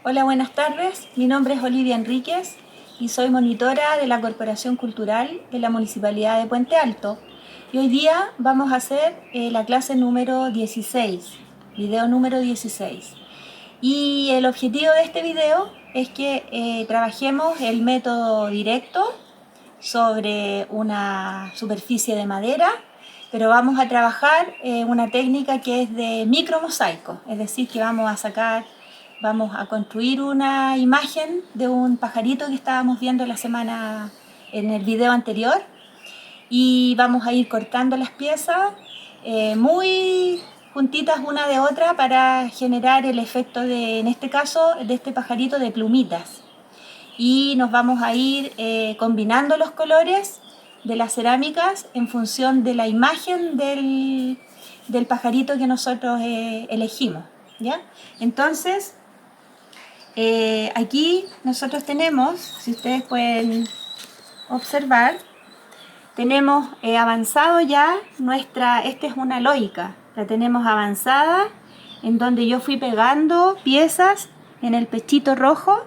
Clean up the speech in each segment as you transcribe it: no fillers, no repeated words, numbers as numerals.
Hola, buenas tardes. Mi nombre es Olivia Enríquez y soy monitora de la Corporación Cultural de la Municipalidad de Puente Alto. Y hoy día vamos a hacer la clase número 16, video número 16. Y el objetivo de este video es que trabajemos el método directo sobre una superficie de madera, pero vamos a trabajar una técnica que es de micromosaico, es decir, que vamos a construir una imagen de un pajarito que estábamos viendo en el video anterior, y vamos a ir cortando las piezas muy juntitas una de otra para generar el efecto en este caso, de este pajarito de plumitas. Y nos vamos a ir combinando los colores de las cerámicas en función de la imagen del pajarito que nosotros elegimos, ¿ya? Entonces, aquí nosotros tenemos, si ustedes pueden observar, tenemos avanzado ya esta es una loica, la tenemos avanzada, en donde yo fui pegando piezas en el pechito rojo.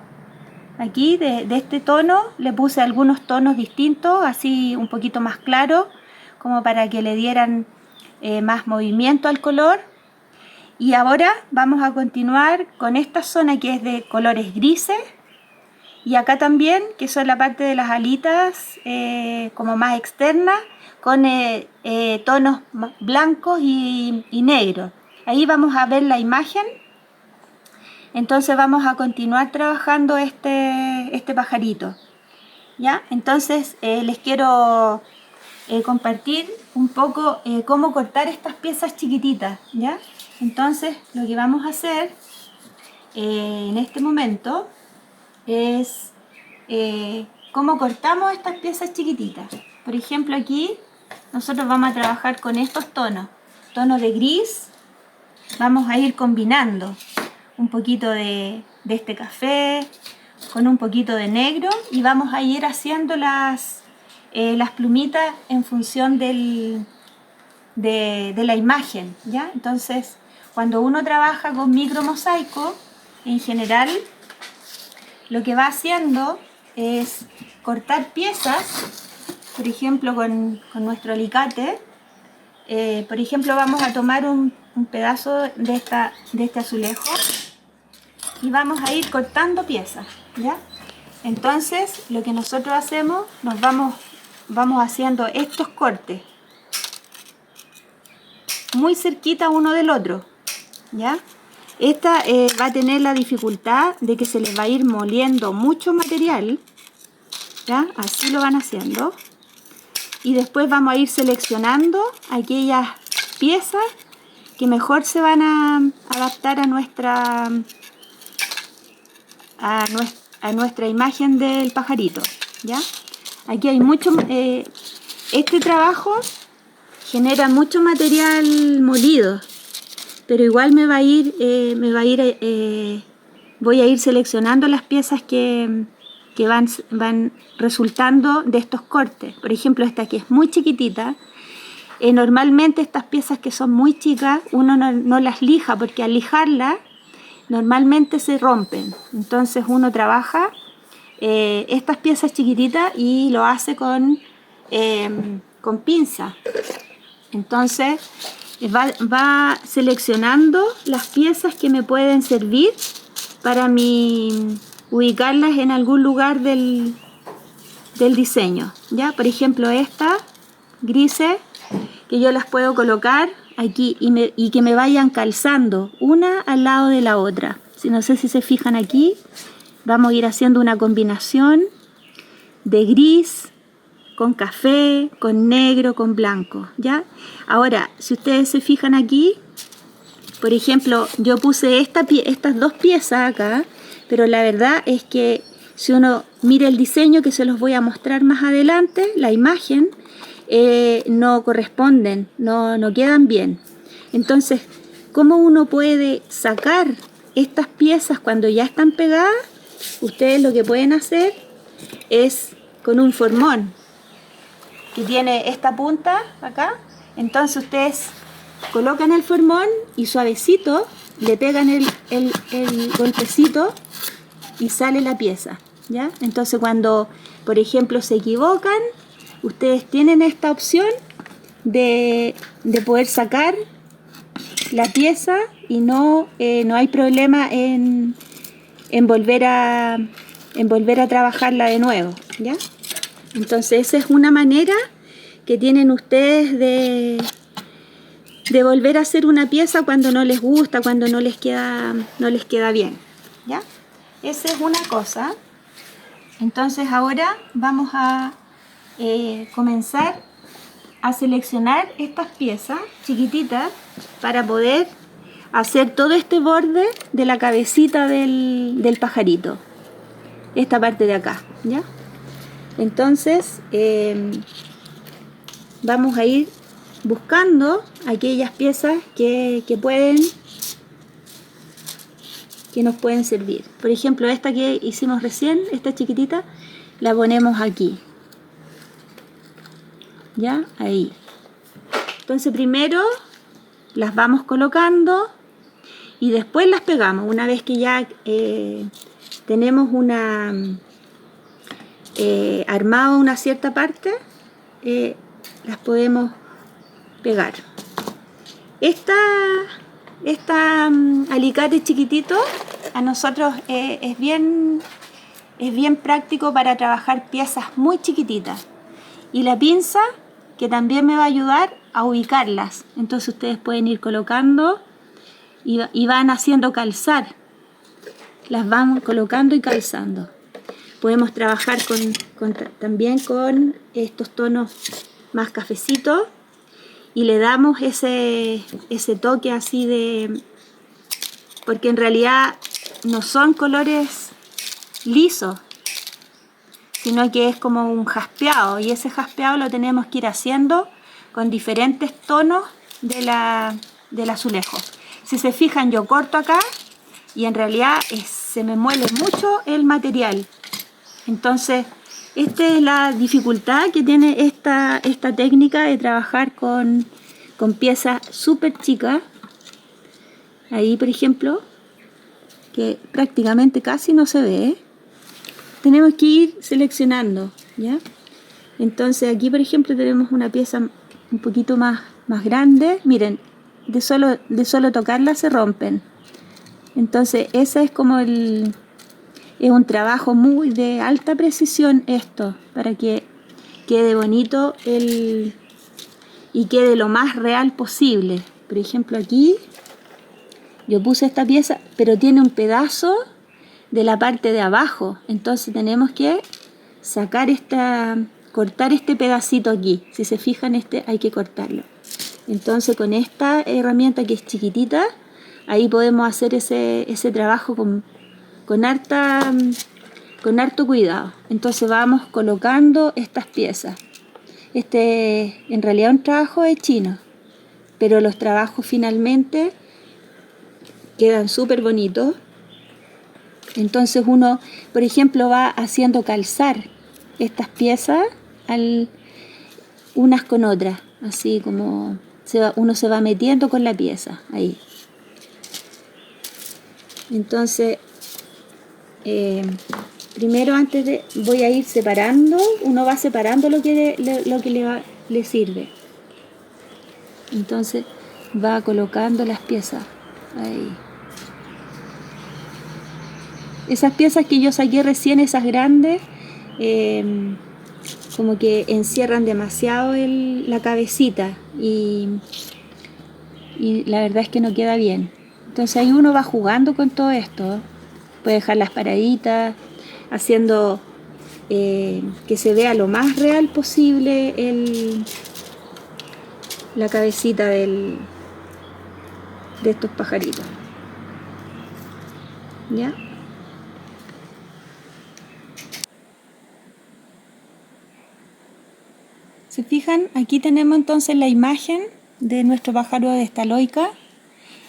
Aquí de este tono le puse algunos tonos distintos, así un poquito más claro, como para que le dieran más movimiento al color. Y ahora vamos a continuar con esta zona que es de colores grises, y acá también, que son la parte de las alitas como más externa, con tonos blancos y negros. Ahí vamos a ver la imagen. Entonces vamos a continuar trabajando este pajarito, ¿ya? Entonces les quiero compartir un poco cómo cortar estas piezas chiquititas, ¿ya? Entonces lo que vamos a hacer en este momento es cómo cortamos estas piezas chiquititas. Por ejemplo, aquí nosotros vamos a trabajar con estos tonos de gris. Vamos a ir combinando un poquito de este café con un poquito de negro, y vamos a ir haciendo las plumitas en función de la imagen, ¿ya? Entonces, cuando uno trabaja con micromosaico, en general lo que va haciendo es cortar piezas, por ejemplo con nuestro alicate. Por ejemplo, vamos a tomar un pedazo de este azulejo y vamos a ir cortando piezas, ¿ya? Entonces lo que nosotros hacemos, vamos haciendo estos cortes muy cerquita uno del otro, ¿ya? Esta va a tener la dificultad de que se les va a ir moliendo mucho material, ¿ya? Así lo van haciendo, y después vamos a ir seleccionando aquellas piezas que mejor se van a adaptar a nuestra imagen del pajarito, ¿ya? Aquí hay mucho, este trabajo genera mucho material molido, pero igual voy a ir seleccionando las piezas que van resultando de estos cortes. Por ejemplo, esta que es muy chiquitita. Normalmente estas piezas que son muy chicas uno no las lija, porque al lijarlas normalmente se rompen. Entonces uno trabaja estas piezas chiquititas y lo hace con pinza. Entonces va seleccionando las piezas que me pueden servir para ubicarlas en algún lugar del diseño, ¿ya? Por ejemplo, estas grises, que yo las puedo colocar aquí y que me vayan calzando una al lado de la otra. No sé si se fijan aquí, vamos a ir haciendo una combinación de gris con café, con negro, con blanco, ¿ya? Ahora, si ustedes se fijan aquí, por ejemplo, yo puse estas dos piezas acá, pero la verdad es que si uno mira el diseño, que se los voy a mostrar más adelante, la imagen, no corresponden, no quedan bien. Entonces, ¿cómo uno puede sacar estas piezas cuando ya están pegadas? Ustedes lo que pueden hacer es con un formón que tiene esta punta acá. Entonces ustedes colocan el formón y suavecito le pegan el golpecito y sale la pieza, ¿ya? Entonces cuando, por ejemplo, se equivocan, ustedes tienen esta opción de poder sacar la pieza y no hay problema en volver a trabajarla de nuevo, ¿ya? Entonces esa es una manera que tienen ustedes de volver a hacer una pieza cuando no les gusta, cuando no les queda bien, ¿ya? Esa es una cosa. Entonces ahora vamos a comenzar a seleccionar estas piezas chiquititas para poder hacer todo este borde de la cabecita del pajarito, esta parte de acá, ¿ya? Entonces vamos a ir buscando aquellas piezas que nos pueden servir. Por ejemplo, esta que hicimos recién, esta chiquitita, la ponemos aquí, ¿ya? Ahí. Entonces primero las vamos colocando y después las pegamos. Una vez que ya tenemos armado una cierta parte, las podemos pegar. Esta alicate chiquitito a nosotros es bien práctico para trabajar piezas muy chiquititas, y la pinza que también me va a ayudar a ubicarlas. Entonces ustedes pueden ir colocando y van haciendo calzar, las van colocando y calzando. Podemos trabajar también con estos tonos más cafecitos y le damos ese toque así porque en realidad no son colores lisos, sino que es como un jaspeado, y ese jaspeado lo tenemos que ir haciendo con diferentes tonos del azulejo. Si se fijan, yo corto acá y en realidad se me muele mucho el material. Entonces esta es la dificultad que tiene esta técnica de trabajar con piezas súper chicas. Ahí, por ejemplo, que prácticamente casi no se ve, tenemos que ir seleccionando, ¿ya? Entonces aquí, por ejemplo, tenemos una pieza un poquito más grande. Miren, de solo tocarla se rompen. Entonces ese es como es un trabajo muy de alta precisión esto, para que quede bonito y quede lo más real posible. Por ejemplo, aquí yo puse esta pieza, pero tiene un pedazo de la parte de abajo, entonces tenemos que cortar este pedacito aquí. Si se fijan, hay que cortarlo. Entonces con esta herramienta que es chiquitita, ahí podemos hacer ese trabajo con harto cuidado. Entonces vamos colocando estas piezas. En realidad un trabajo de chino, pero los trabajos finalmente quedan súper bonitos. Entonces uno, por ejemplo, va haciendo calzar estas piezas unas con otras, así como uno se va metiendo con la pieza ahí. Entonces primero, voy a ir separando. Uno va separando lo que le sirve. Entonces va colocando las piezas ahí. Esas piezas que yo saqué recién, esas grandes, como que encierran demasiado la cabecita y la verdad es que no queda bien. Entonces ahí uno va jugando con todo esto. Puede dejarlas paraditas, haciendo que se vea lo más real posible la cabecita de estos pajaritos. ¿Ya? ¿Se fijan? Aquí tenemos entonces la imagen de nuestro pájaro de estaloica,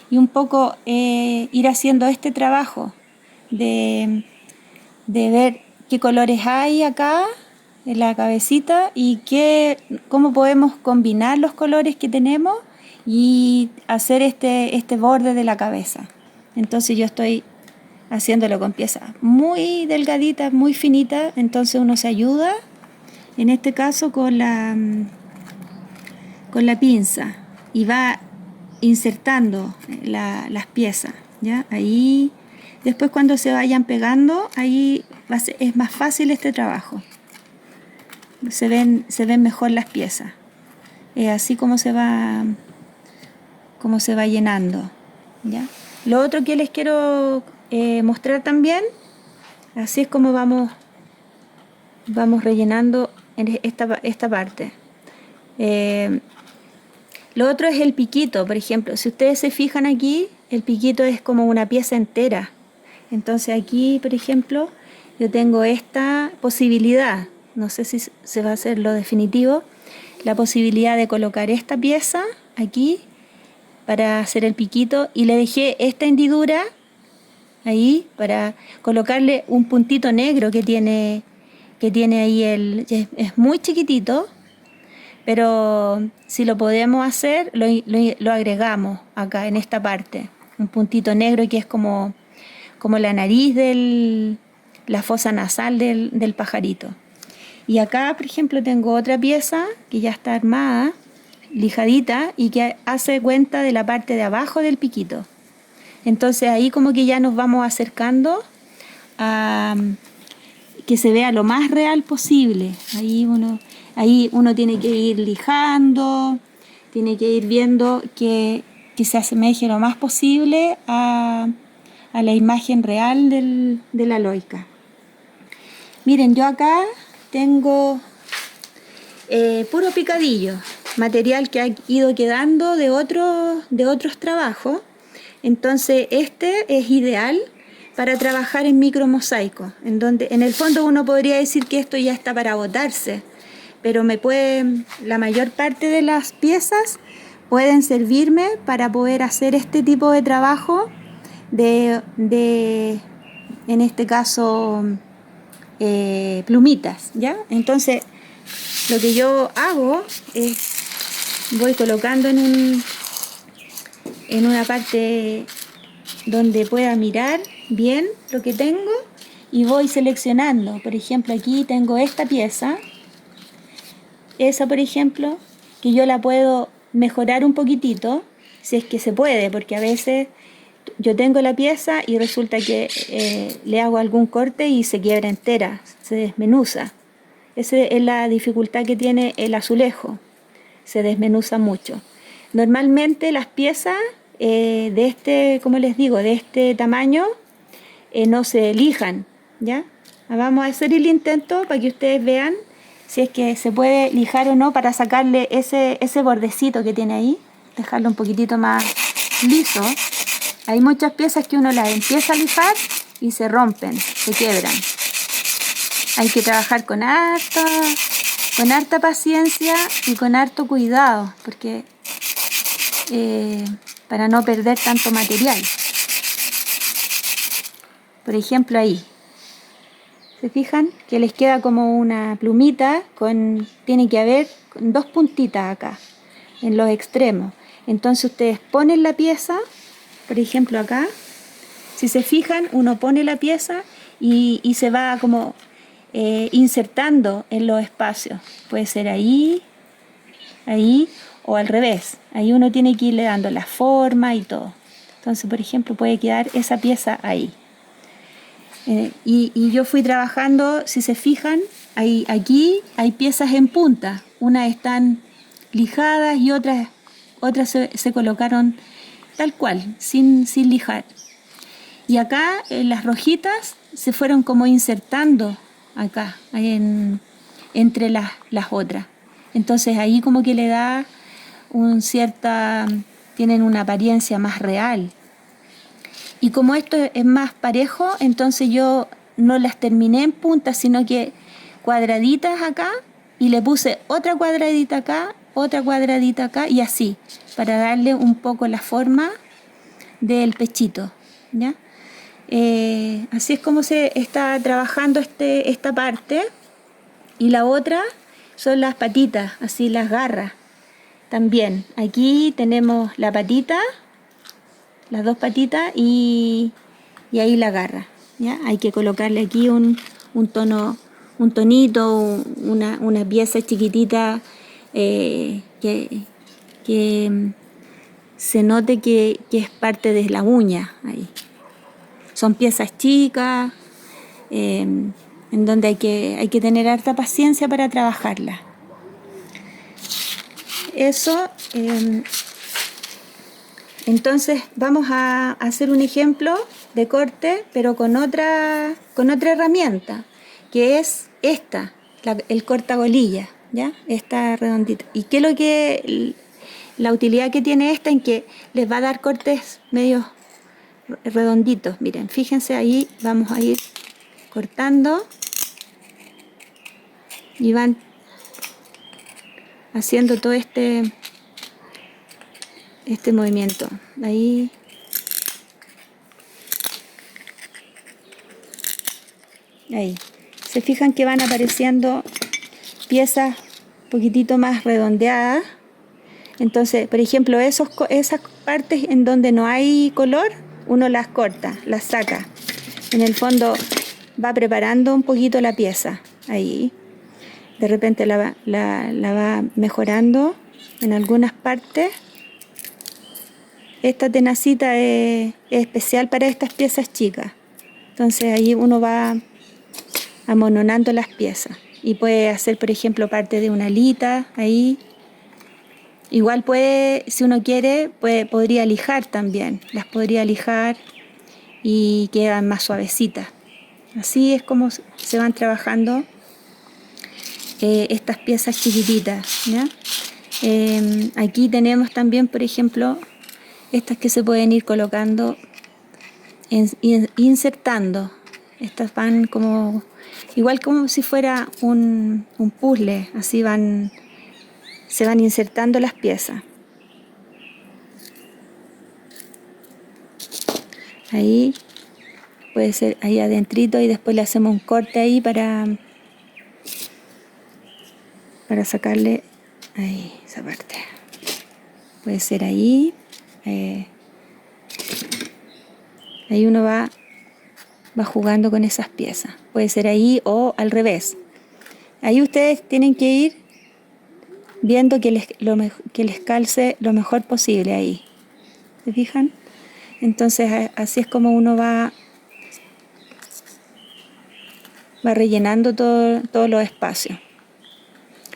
y un poco ir haciendo este trabajo de ver qué colores hay acá en la cabecita y cómo podemos combinar los colores que tenemos y hacer este borde de la cabeza. Entonces yo estoy haciéndolo con piezas muy delgaditas, muy finitas. Entonces uno se ayuda, en este caso con la pinza, y va insertando las piezas, ¿ya? Ahí, después cuando se vayan pegando, ahí es más fácil este trabajo. Se ven mejor las piezas. Así como se va llenando, ¿ya? Lo otro que les quiero mostrar también, así es como vamos rellenando en esta parte. Lo otro es el piquito, por ejemplo. Si ustedes se fijan aquí, el piquito es como una pieza entera. Entonces aquí, por ejemplo, yo tengo esta posibilidad, no sé si se va a hacer lo definitivo, la posibilidad de colocar esta pieza aquí para hacer el piquito, y le dejé esta hendidura ahí para colocarle un puntito negro que tiene ahí, es muy chiquitito, pero si lo podemos hacer, lo agregamos acá en esta parte, un puntito negro que es como la nariz la fosa nasal del pajarito. Y acá, por ejemplo, tengo otra pieza que ya está armada, lijadita, y que hace cuenta de la parte de abajo del piquito. Entonces ahí como que ya nos vamos acercando a que se vea lo más real posible. Ahí uno tiene que ir lijando, tiene que ir viendo que se asemeje lo más posible a la imagen real de la aloica. Miren, yo acá tengo puro picadillo, material que ha ido quedando de otros trabajos. Entonces este es ideal para trabajar en micromosaico, en donde en el fondo uno podría decir que esto ya está para botarse, pero la mayor parte de las piezas pueden servirme para poder hacer este tipo de trabajo de en este caso plumitas, ¿ya? Entonces lo que yo hago es voy colocando en una parte donde pueda mirar bien lo que tengo, y voy seleccionando. Por ejemplo, aquí tengo esta pieza, esa por ejemplo, que yo la puedo mejorar un poquitito, si es que se puede, porque a veces yo tengo la pieza y resulta que le hago algún corte y se quiebra entera, se desmenuza. Esa es la dificultad que tiene el azulejo, se desmenuza mucho. Normalmente las piezas como les digo, de este tamaño no se lijan, ¿ya? Vamos a hacer el intento para que ustedes vean si es que se puede lijar o no, para sacarle ese bordecito que tiene ahí, dejarlo un poquitito más liso. Hay muchas piezas que uno las empieza a lijar y se rompen, se quiebran. Hay que trabajar con harta paciencia y con harto cuidado, porque para no perder tanto material. Por ejemplo, ahí, ¿se fijan? Que les queda como una plumita, tiene que haber 2 puntitas acá, en los extremos. Entonces ustedes ponen la pieza, por ejemplo acá, si se fijan, uno pone la pieza y se va como insertando en los espacios. Puede ser ahí, o al revés. Ahí uno tiene que irle dando la forma y todo. Entonces, por ejemplo, puede quedar esa pieza ahí. Y yo fui trabajando, si se fijan, aquí hay piezas en punta. Unas están lijadas y otras se colocaron tal cual, sin lijar. Y acá las rojitas se fueron como insertando acá, entre las otras. Entonces ahí como que le da tienen una apariencia más real. Y como esto es más parejo, entonces yo no las terminé en punta, sino que cuadraditas acá, y le puse otra cuadradita acá, y así, para darle un poco la forma del pechito, ¿ya? Así es como se está trabajando esta parte. Y la otra son las patitas, así las garras. También aquí tenemos la patita, las 2 patitas, y y ahí la agarra, ¿ya? Hay que colocarle aquí un tonito, una pieza chiquitita que se note que es parte de la uña ahí. Son piezas chicas, en donde hay que tener harta paciencia para trabajarlas. Eso, entonces vamos a hacer un ejemplo de corte, pero con otra herramienta, que es esta, el cortagolilla, ¿ya? Esta redondita. ¿Y qué es lo que la utilidad que tiene esta? En que les va a dar cortes medios redonditos. Miren, fíjense ahí, vamos a ir cortando y van haciendo todo este movimiento. Ahí. Ahí. Se fijan que van apareciendo piezas un poquitito más redondeadas. Entonces, por ejemplo, esas partes en donde no hay color, uno las corta, las saca. En el fondo va preparando un poquito la pieza. Ahí. De repente la va mejorando en algunas partes. Esta tenacita es especial para estas piezas chicas. Entonces ahí uno va amononando las piezas. Y puede hacer, por ejemplo, parte de una alita ahí. Igual puede, si uno quiere, podría lijar también. Las podría lijar y quedan más suavecitas. Así es como se van trabajando estas piezas chiquititas, ¿ya? Aquí tenemos también, por ejemplo, estas que se pueden ir colocando, insertando. Estas van como, igual como si fuera un puzzle, así se van insertando las piezas. Ahí puede ser ahí adentrito y después le hacemos un corte ahí para sacarle ahí esa parte. Puede ser ahí. Ahí uno va jugando con esas piezas. Puede ser ahí o al revés. Ahí ustedes tienen que ir viendo que les calce lo mejor posible ahí. ¿Se fijan? Entonces así es como uno va rellenando todos los espacios.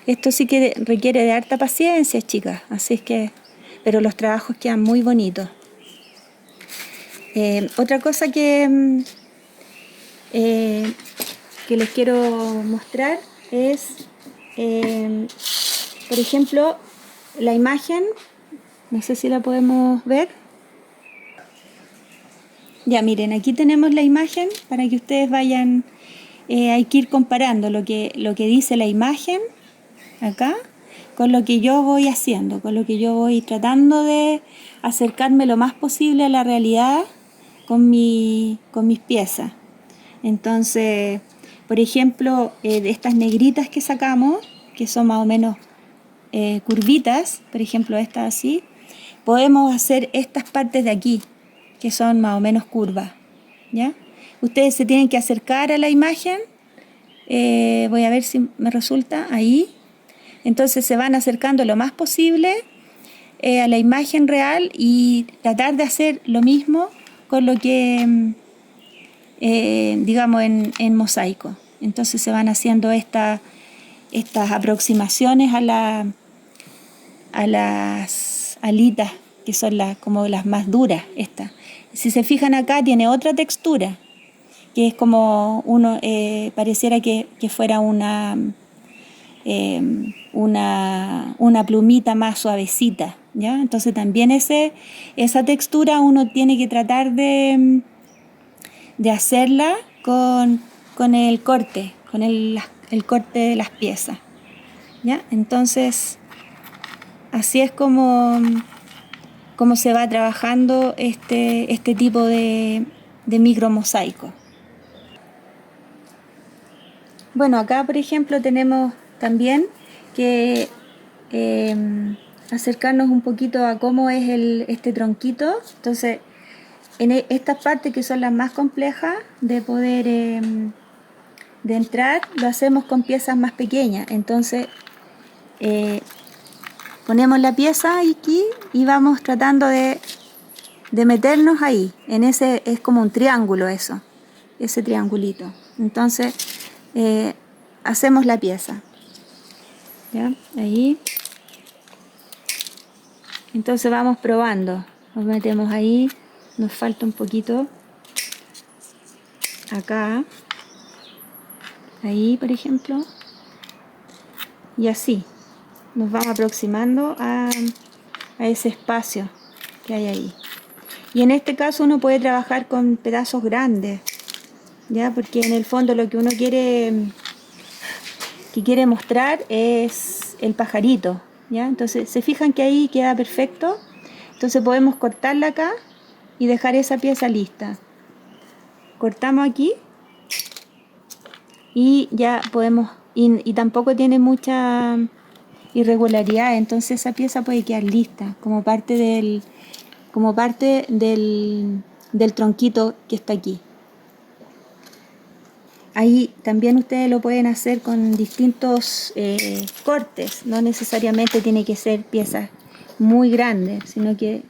Esto sí que requiere de harta paciencia, chicas. Así es que, pero los trabajos quedan muy bonitos. Otra cosa que les quiero mostrar es, por ejemplo, la imagen. No sé si la podemos ver. Ya, miren, aquí tenemos la imagen para que ustedes vayan. Hay que ir comparando lo que dice la imagen acá con lo que yo voy haciendo, con lo que yo voy tratando de acercarme lo más posible a la realidad con mis piezas. Entonces, por ejemplo, de estas negritas que sacamos, que son más o menos curvitas, por ejemplo esta así, podemos hacer estas partes de aquí, que son más o menos curvas, ¿ya? Ustedes se tienen que acercar a la imagen, voy a ver si me resulta, ahí. Entonces se van acercando lo más posible a la imagen real y tratar de hacer lo mismo con lo que, digamos, en mosaico. Entonces se van haciendo estas aproximaciones a las alitas, que son como las más duras. Si se fijan acá, tiene otra textura, que es como pareciera que fuera una plumita más suavecita, ¿ya? Entonces también esa textura uno tiene que tratar de hacerla con el corte, con el corte de las piezas, ¿ya? Entonces así es como se va trabajando este tipo de micromosaico. Bueno, acá por ejemplo tenemos también que acercarnos un poquito a cómo es este tronquito. Entonces estas partes que son las más complejas de poder de entrar, lo hacemos con piezas más pequeñas. Entonces ponemos la pieza aquí y vamos tratando de meternos ahí. En ese es como un triángulo eso, ese triangulito. Entonces hacemos la pieza. ¿Ya? Ahí. Entonces vamos probando. Nos metemos ahí. Nos falta un poquito. Acá. Ahí, por ejemplo. Y así. Nos vamos aproximando a ese espacio que hay ahí. Y en este caso uno puede trabajar con pedazos grandes. ¿Ya? Porque en el fondo lo que uno quiere mostrar es el pajarito, ¿ya? Entonces se fijan que ahí queda perfecto. Entonces podemos cortarla acá y dejar esa pieza lista. Cortamos aquí y ya podemos, y tampoco tiene mucha irregularidad, entonces esa pieza puede quedar lista como parte del tronquito que está aquí. Ahí también ustedes lo pueden hacer con distintos cortes, no necesariamente tiene que ser piezas muy grandes, sino que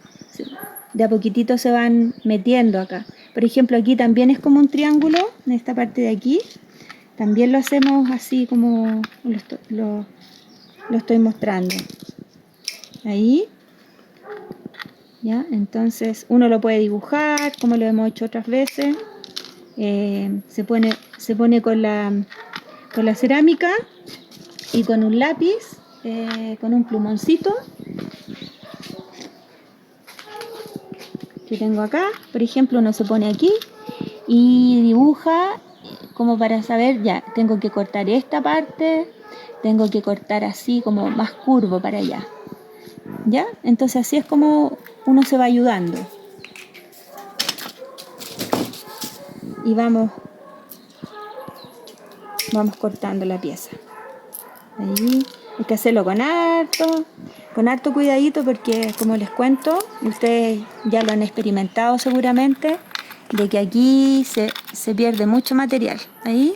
de a poquitito se van metiendo acá. Por ejemplo, aquí también es como un triángulo, en esta parte de aquí, también lo hacemos así como lo estoy mostrando. Ahí, ¿ya? Entonces uno lo puede dibujar, como lo hemos hecho otras veces. Se pone con la cerámica y con un lápiz, con un plumoncito que tengo acá. Por ejemplo, uno se pone aquí y dibuja como para saber, ya, tengo que cortar esta parte, tengo que cortar así como más curvo para allá. ¿Ya? Entonces así es como uno se va ayudando. Y vamos cortando la pieza. Ahí hay que hacerlo con harto cuidadito porque, como les cuento, ustedes ya lo han experimentado seguramente, de que aquí se pierde mucho material. Ahí,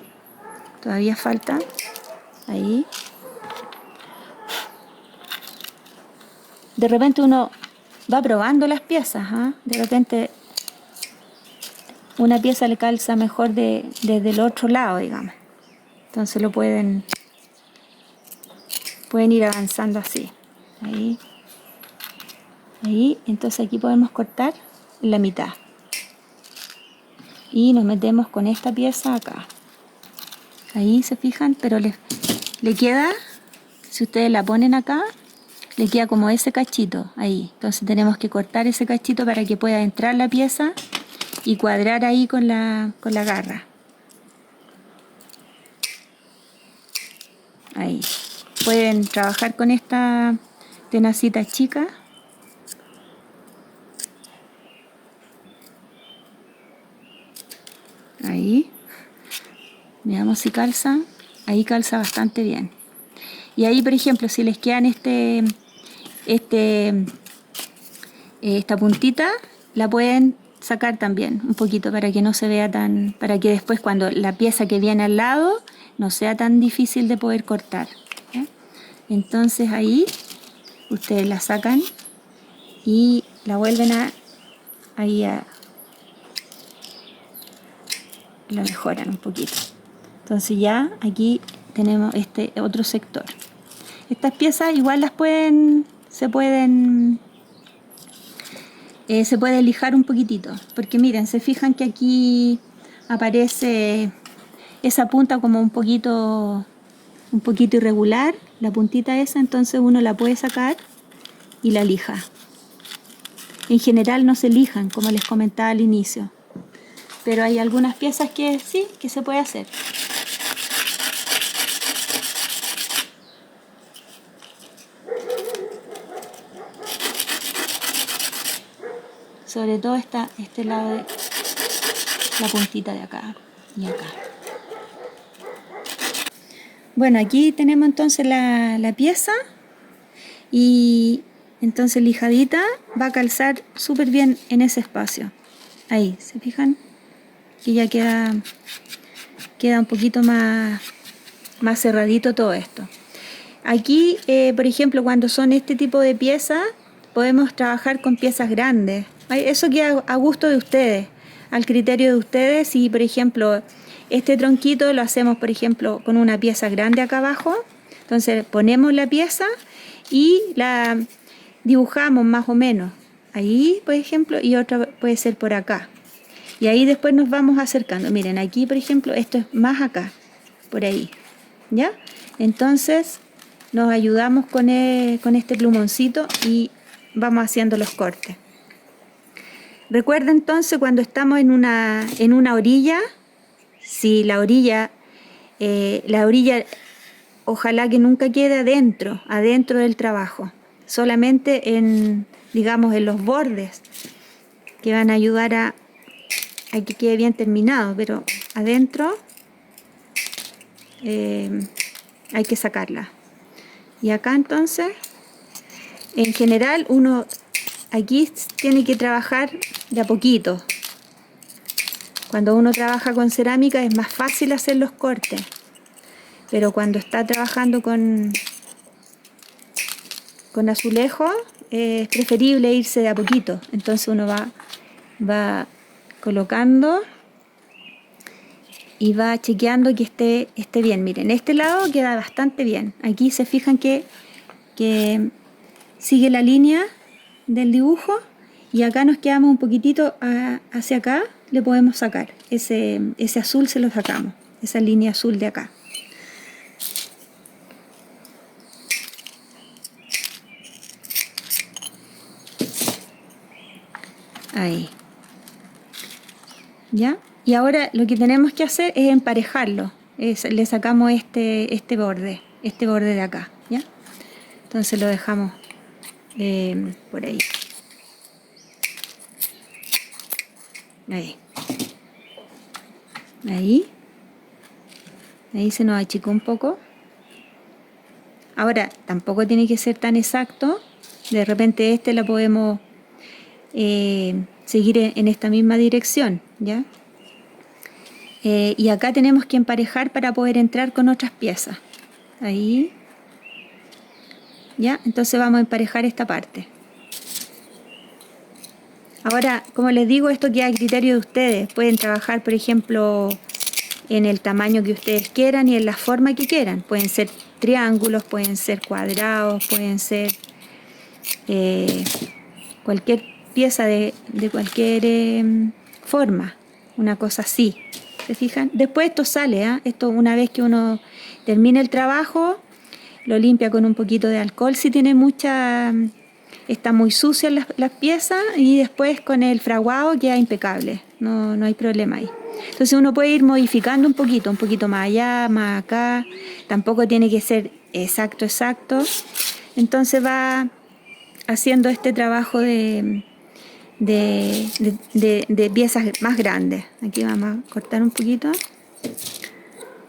todavía falta. Ahí. De repente uno va probando las piezas, ¿eh? De repente una pieza le calza mejor desde el otro lado, digamos. Entonces lo pueden ir avanzando así. Ahí. Ahí. Entonces aquí podemos cortar la mitad. Y nos metemos con esta pieza acá. Ahí se fijan, pero le queda, si ustedes la ponen acá, le queda como ese cachito ahí. Entonces tenemos que cortar ese cachito para que pueda entrar la pieza y cuadrar ahí con la garra. Ahí. Pueden trabajar con esta tenacita chica. Ahí. Veamos si calza. Ahí calza bastante bien. Y ahí, por ejemplo, si les quedan esta puntita, la pueden sacar también un poquito para que no se vea tan, para que después cuando la pieza que viene al lado no sea tan difícil de poder cortar. ¿Eh? Entonces ahí ustedes la sacan y la vuelven la mejoran un poquito. Entonces ya aquí tenemos este otro sector. Estas piezas igual se puede lijar un poquitito, porque miren, se fijan que aquí aparece esa punta como un poquito irregular, la puntita esa, entonces uno la puede sacar y la lija. En general no se lijan, como les comentaba al inicio, pero hay algunas piezas que sí, que se puede hacer. Sobre todo este lado de la puntita de acá y acá. Bueno, aquí tenemos entonces la pieza y entonces lijadita va a calzar súper bien en ese espacio. Ahí, ¿se fijan? Que ya queda un poquito más cerradito todo esto. Aquí, por ejemplo, cuando son este tipo de piezas, podemos trabajar con piezas grandes. Eso queda a gusto de ustedes, al criterio de ustedes. Si, por ejemplo, este tronquito lo hacemos, por ejemplo, con una pieza grande acá abajo, entonces ponemos la pieza y la dibujamos más o menos. Ahí, por ejemplo, y otra puede ser por acá. Y ahí después nos vamos acercando. Miren, aquí, por ejemplo, esto es más acá, por ahí. ¿Ya? Entonces nos ayudamos con este plumoncito y vamos haciendo los cortes. Recuerda entonces cuando estamos en una orilla, si la orilla ojalá que nunca quede adentro del trabajo, solamente digamos, en los bordes, que van a ayudar a que quede bien terminado, pero adentro hay que sacarla. Y acá entonces, en general, uno aquí tiene que trabajar de a poquito. Cuando uno trabaja con cerámica es más fácil hacer los cortes, pero cuando está trabajando con azulejo es preferible irse de a poquito. Entonces uno va colocando y va chequeando que esté bien. Miren, este lado queda bastante bien. Aquí se fijan que sigue la línea del dibujo y acá nos quedamos un poquitito hacia acá, le podemos sacar. Ese azul se lo sacamos, esa línea azul de acá. Ahí. ¿Ya? Y ahora lo que tenemos que hacer es emparejarlo. Le sacamos este borde de acá, ¿ya? Entonces lo dejamos por ahí. Ahí. Ahí se nos achicó un poco. Ahora, tampoco tiene que ser tan exacto. De repente la podemos seguir en esta misma dirección, ¿ya? Y acá tenemos que emparejar para poder entrar con otras piezas. Ahí. ¿Ya? Entonces vamos a emparejar esta parte. Ahora, como les digo, esto queda a criterio de ustedes. Pueden trabajar, por ejemplo, en el tamaño que ustedes quieran y en la forma que quieran. Pueden ser triángulos, pueden ser cuadrados, pueden ser cualquier pieza de cualquier forma. Una cosa así. ¿Se fijan? Después esto sale, ¿eh? Esto una vez que uno termina el trabajo, lo limpia con un poquito de alcohol si tiene está muy sucias las piezas, y después con el fraguado queda impecable, no hay problema ahí. Entonces uno puede ir modificando un poquito más allá, más acá, tampoco tiene que ser exacto. Entonces va haciendo este trabajo de piezas más grandes. Aquí vamos a cortar un poquito.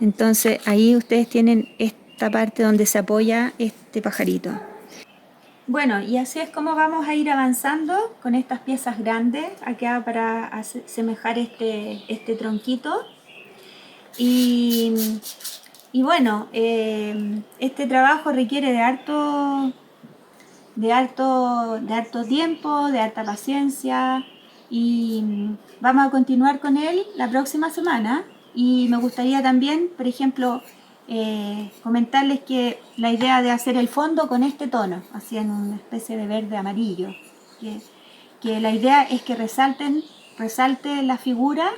Entonces ahí ustedes tienen esta parte donde se apoya este pajarito. Bueno, y así es como vamos a ir avanzando con estas piezas grandes acá para asemejar este tronquito. Y bueno, este trabajo requiere de harto tiempo, de harta paciencia, y vamos a continuar con él la próxima semana. Y me gustaría también, por ejemplo, comentarles que la idea de hacer el fondo con este tono, así en una especie de verde amarillo, que la idea es que resalte la figura,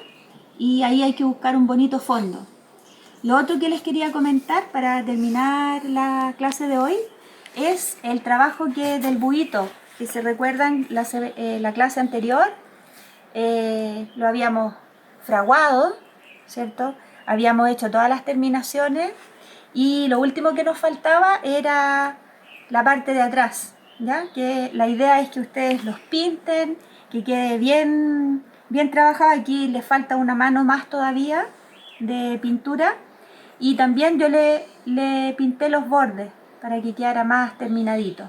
y ahí hay que buscar un bonito fondo. Lo otro que les quería comentar para terminar la clase de hoy es el trabajo del buito, que se recuerdan la clase anterior, lo habíamos fraguado, ¿cierto? Habíamos hecho todas las terminaciones y lo último que nos faltaba era la parte de atrás, ¿ya? Que la idea es que ustedes los pinten, que quede bien trabajado. Aquí les falta una mano más todavía de pintura, y también yo le pinté los bordes para que quedara más terminadito.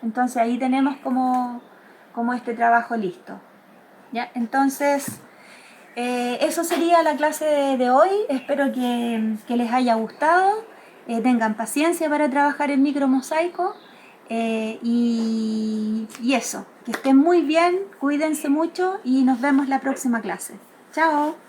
Entonces ahí tenemos como este trabajo listo. ¿Ya? Entonces, eso sería la clase de hoy. Espero que les haya gustado. Tengan paciencia para trabajar en micromosaico. Y eso, que estén muy bien, cuídense mucho y nos vemos la próxima clase. Chao.